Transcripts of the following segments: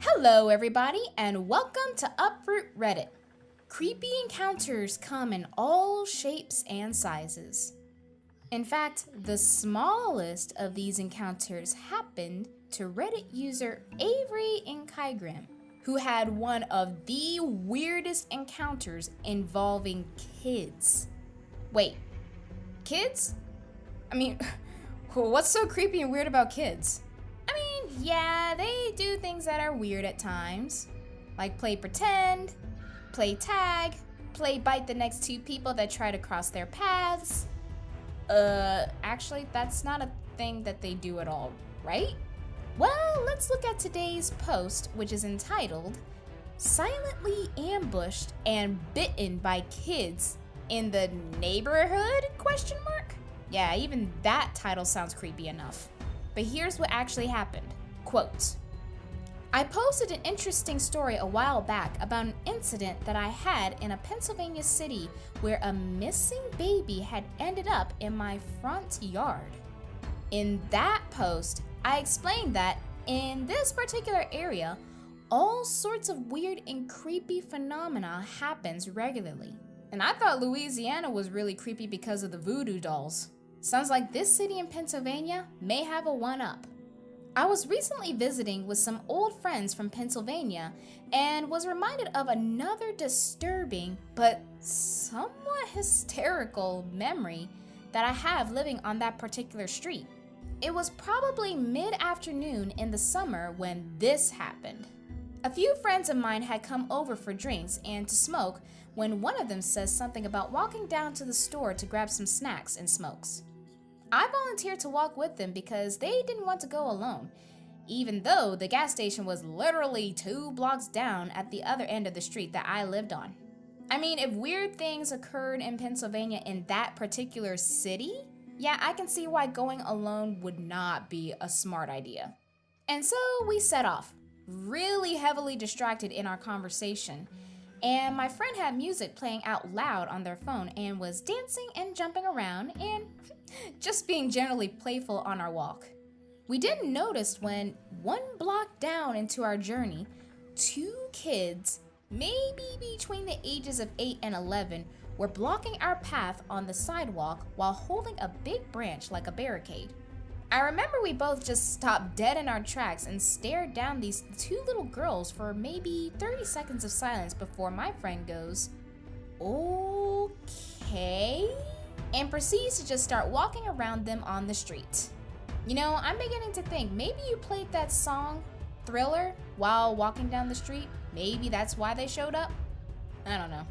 Hello everybody and welcome to Uproot Reddit. Creepy encounters come in all shapes and sizes. In fact, the smallest of these encounters happened to Reddit user Avery in Kygram, who had one of the weirdest encounters involving kids. Wait, kids? I mean, what's so creepy and weird about kids? Yeah, they do things that are weird at times, like play pretend, play tag, play bite the next two people that try to cross their paths. Actually, that's not a thing that they do at all, right? Well, let's look at today's post, which is entitled, Silently Ambushed and Bitten by Kids in the Neighborhood? ? Yeah, even that title sounds creepy enough. But here's what actually happened. Quote, I posted an interesting story a while back about an incident that I had in a Pennsylvania city where a missing baby had ended up in my front yard. In that post, I explained that in this particular area, all sorts of weird and creepy phenomena happens regularly. And I thought Louisiana was really creepy because of the voodoo dolls. Sounds like this city in Pennsylvania may have a one-up. I was recently visiting with some old friends from Pennsylvania and was reminded of another disturbing but somewhat hysterical memory that I have living on that particular street. It was probably mid-afternoon in the summer when this happened. A few friends of mine had come over for drinks and to smoke when one of them says something about walking down to the store to grab some snacks and smokes. I volunteered to walk with them because they didn't want to go alone, even though the gas station was literally 2 blocks down at the other end of the street that I lived on. I mean, if weird things occurred in Pennsylvania in that particular city, yeah, I can see why going alone would not be a smart idea. And so we set off, really heavily distracted in our conversation, and my friend had music playing out loud on their phone and was dancing and jumping around and just being generally playful on our walk. We didn't notice when 1 block down into our journey, 2 kids, maybe between the ages of 8 and 11, were blocking our path on the sidewalk while holding a big branch like a barricade. I remember we both just stopped dead in our tracks and stared down these 2 little girls for maybe 30 seconds of silence before my friend goes, okay, and proceeds to just start walking around them on the street. You know, I'm beginning to think maybe you played that song, Thriller, while walking down the street. Maybe that's why they showed up. I don't know.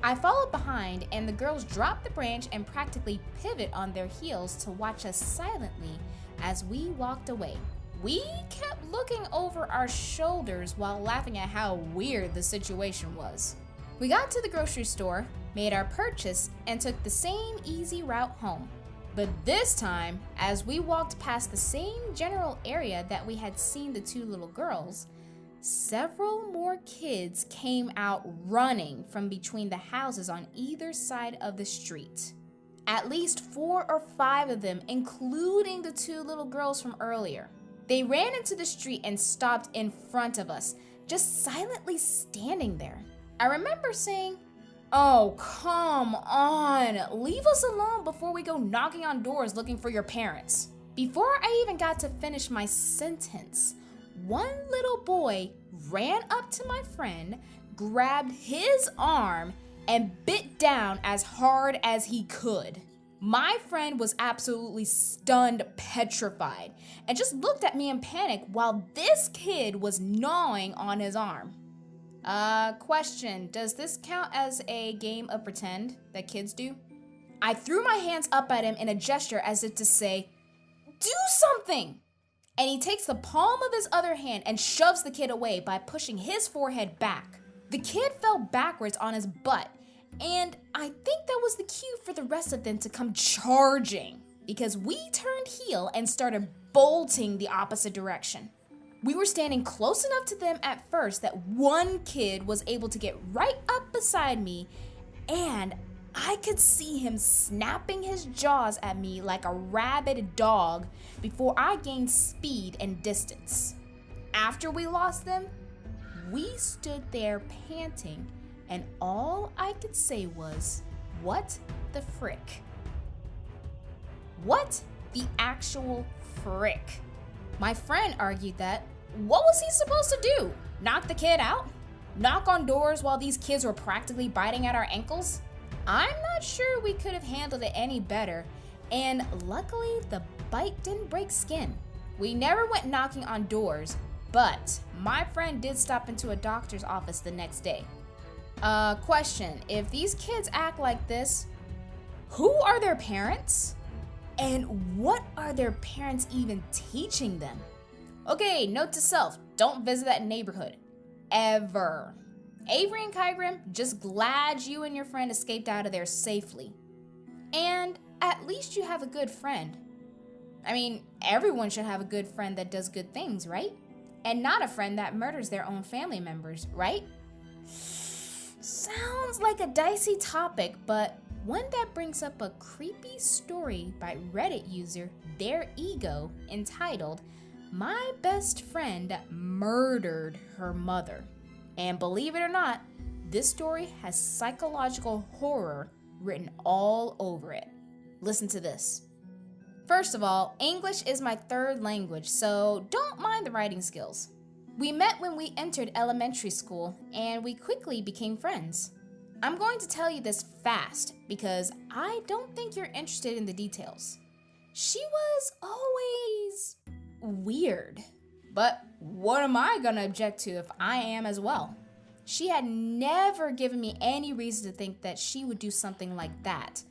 I followed behind and the girls dropped the branch and practically pivot on their heels to watch us silently as we walked away. We kept looking over our shoulders while laughing at how weird the situation was. We got to the grocery store, made our purchase, and took the same easy route home. But this time, as we walked past the same general area that we had seen the 2 little girls, several more kids came out running from between the houses on either side of the street. At least 4 or 5 of them, including the 2 little girls from earlier. They ran into the street and stopped in front of us, just silently standing there. I remember saying, "Oh, come on, leave us alone before we go knocking on doors looking for your parents." Before I even got to finish my sentence, one little boy ran up to my friend, grabbed his arm, and bit down as hard as he could. My friend was absolutely stunned, petrified, and just looked at me in panic while this kid was gnawing on his arm. Question, does this count as a game of pretend that kids do? I threw my hands up at him in a gesture as if to say, "Do something!" And he takes the palm of his other hand and shoves the kid away by pushing his forehead back. The kid fell backwards on his butt, and I think that was the cue for the rest of them to come charging, because we turned heel and started bolting the opposite direction. We were standing close enough to them at first that one kid was able to get right up beside me, and I could see him snapping his jaws at me like a rabid dog before I gained speed and distance. after we lost them, we stood there panting, and all I could say was, what the frick? What the actual frick? My friend argued that, what was he supposed to do? Knock the kid out? Knock on doors while these kids were practically biting at our ankles? I'm not sure we could have handled it any better, and luckily the bite didn't break skin. We never went knocking on doors, but my friend did stop into a doctor's office the next day. Question, if these kids act like this, who are their parents? And what are their parents even teaching them? Okay, note to self, don't visit that neighborhood. Ever. Avery and Kygrim, just glad you and your friend escaped out of there safely. And at least you have a good friend. I mean, everyone should have a good friend that does good things, right? And not a friend that murders their own family members, right? Sounds like a dicey topic, but one that brings up a creepy story by Reddit user Their Ego entitled, "My Best Friend Murdered Her Mother." And believe it or not, this story has psychological horror written all over it. Listen to this. First of all, English is my third language, so don't mind the writing skills. We met when we entered elementary school, and we quickly became friends. I'm going to tell you this fast because I don't think you're interested in the details. She was always weird, but what am I gonna object to if I am as well? She had never given me any reason to think that she would do something like that.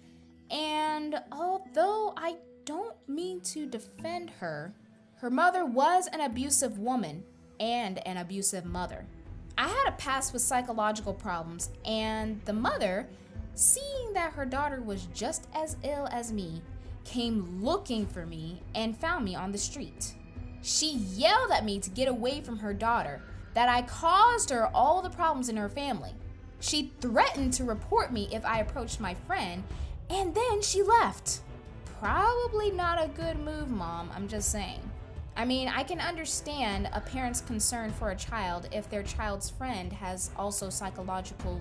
And although I don't mean to defend her, her mother was an abusive woman and an abusive mother. I had a past with psychological problems, and the mother, seeing that her daughter was just as ill as me, came looking for me and found me on the street. She yelled at me to get away from her daughter, that I caused her all the problems in her family. She threatened to report me if I approached my friend, and then she left. Probably not a good move, Mom, I'm just saying. I mean, I can understand a parent's concern for a child if their child's friend has also psychological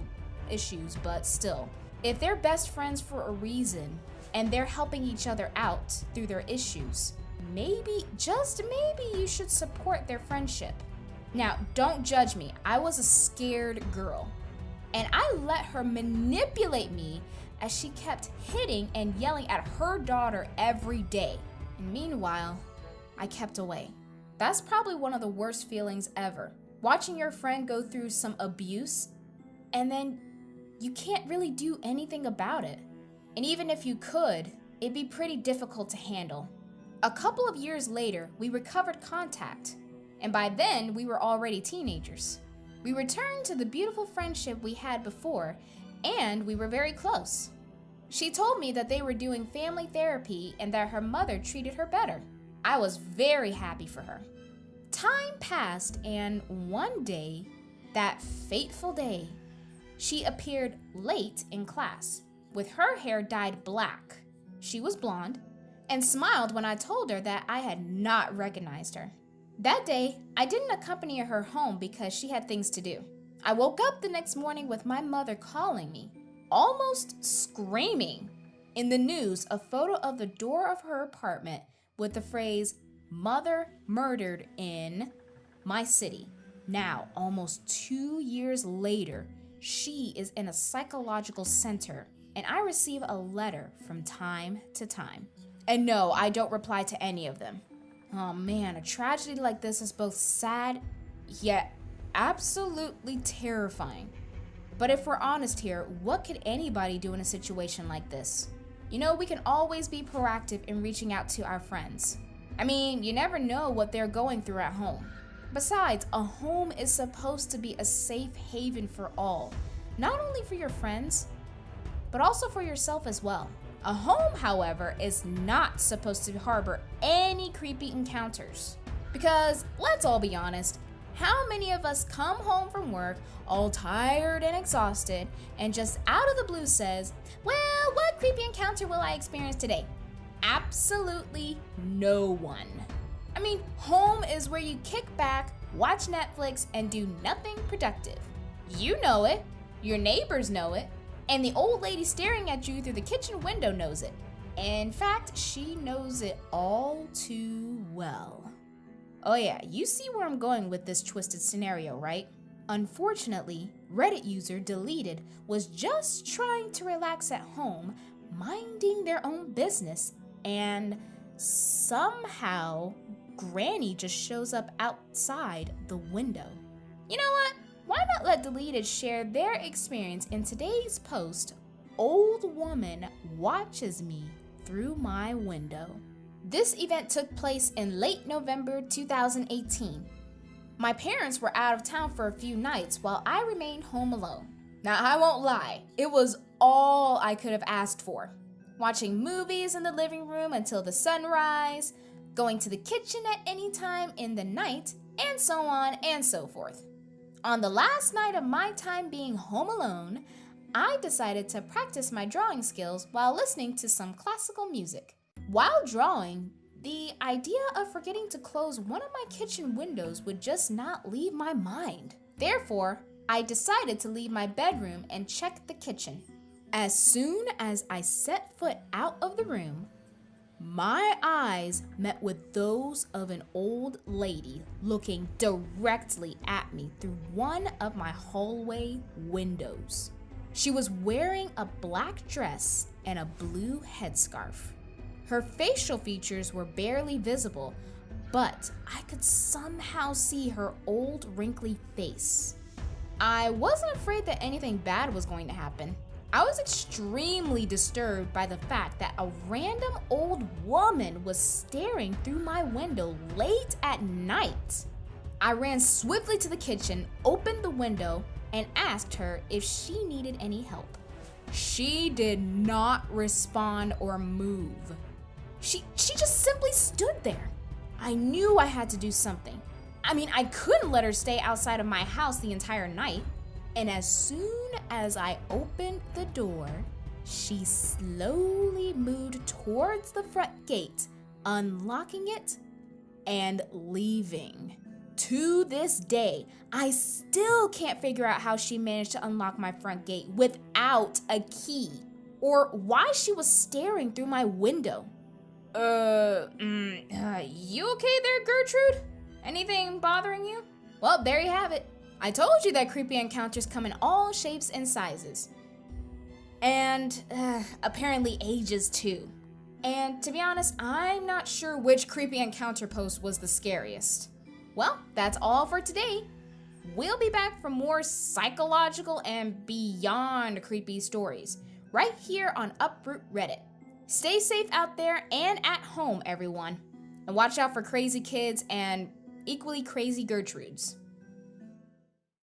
issues, but still, if they're best friends for a reason and they're helping each other out through their issues, maybe, just maybe, you should support their friendship. Now, don't judge me. I was a scared girl, and I let her manipulate me as she kept hitting and yelling at her daughter every day. And meanwhile, I kept away. That's probably one of the worst feelings ever. Watching your friend go through some abuse, and then you can't really do anything about it. And even if you could, it'd be pretty difficult to handle. A couple of years later, we recovered contact, and by then, we were already teenagers. We returned to the beautiful friendship we had before, and we were very close. She told me that they were doing family therapy and that her mother treated her better. I was very happy for her. Time passed, and one day, that fateful day, she appeared late in class, with her hair dyed black. She was blonde, and smiled when I told her that I had not recognized her. That day, I didn't accompany her home because she had things to do. I woke up the next morning with my mother calling me, almost screaming. In the news, a photo of the door of her apartment with the phrase, "Mother murdered in my city." Now, almost 2 years later, she is in a psychological center, and I receive a letter from time to time. And no, I don't reply to any of them. Oh man, a tragedy like this is both sad, yet absolutely terrifying. But if we're honest here, what could anybody do in a situation like this? You know, we can always be proactive in reaching out to our friends. I mean, you never know what they're going through at home. Besides, a home is supposed to be a safe haven for all, not only for your friends, but also for yourself as well. A home, however, is not supposed to harbor any creepy encounters. Because, let's all be honest, how many of us come home from work all tired and exhausted and just out of the blue says, well, what creepy encounter will I experience today? Absolutely no one. I mean, home is where you kick back, watch Netflix, and do nothing productive. You know it, your neighbors know it, and the old lady staring at you through the kitchen window knows it. In fact, she knows it all too well. Oh yeah, you see where I'm going with this twisted scenario, right? Unfortunately, Reddit user Deleted was just trying to relax at home, minding their own business, and somehow Granny just shows up outside the window. You know what? Why not let Deleted share their experience in today's post, Old Woman Watches Me Through My Window. This event took place in late November 2018. My parents were out of town for a few nights while I remained home alone. Now, I won't lie, it was all I could have asked for. Watching movies in the living room until the sunrise, going to the kitchen at any time in the night, and so on and so forth. On the last night of my time being home alone, I decided to practice my drawing skills while listening to some classical music. While drawing, the idea of forgetting to close one of my kitchen windows would just not leave my mind. Therefore, I decided to leave my bedroom and check the kitchen. As soon as I set foot out of the room, my eyes met with those of an old lady looking directly at me through one of my hallway windows. She was wearing a black dress and a blue headscarf. Her facial features were barely visible, but I could somehow see her old wrinkly face. I wasn't afraid that anything bad was going to happen. I was extremely disturbed by the fact that a random old woman was staring through my window late at night. I ran swiftly to the kitchen, opened the window, and asked her if she needed any help. She did not respond or move. She just simply stood there. I knew I had to do something. I couldn't let her stay outside of my house the entire night. And as soon as I opened the door, she slowly moved towards the front gate, unlocking it and leaving. To this day, I still can't figure out how she managed to unlock my front gate without a key, or why she was staring through my window. You okay there, Gertrude? Anything bothering you? Well, there you have it. I told you that Creepy Encounters come in all shapes and sizes. And apparently ages too. And to be honest, I'm not sure which Creepy Encounter post was the scariest. Well, that's all for today. We'll be back for more psychological and beyond creepy stories right here on Uproot Reddit. Stay safe out there and at home, everyone. And watch out for crazy kids and equally crazy Gertrudes.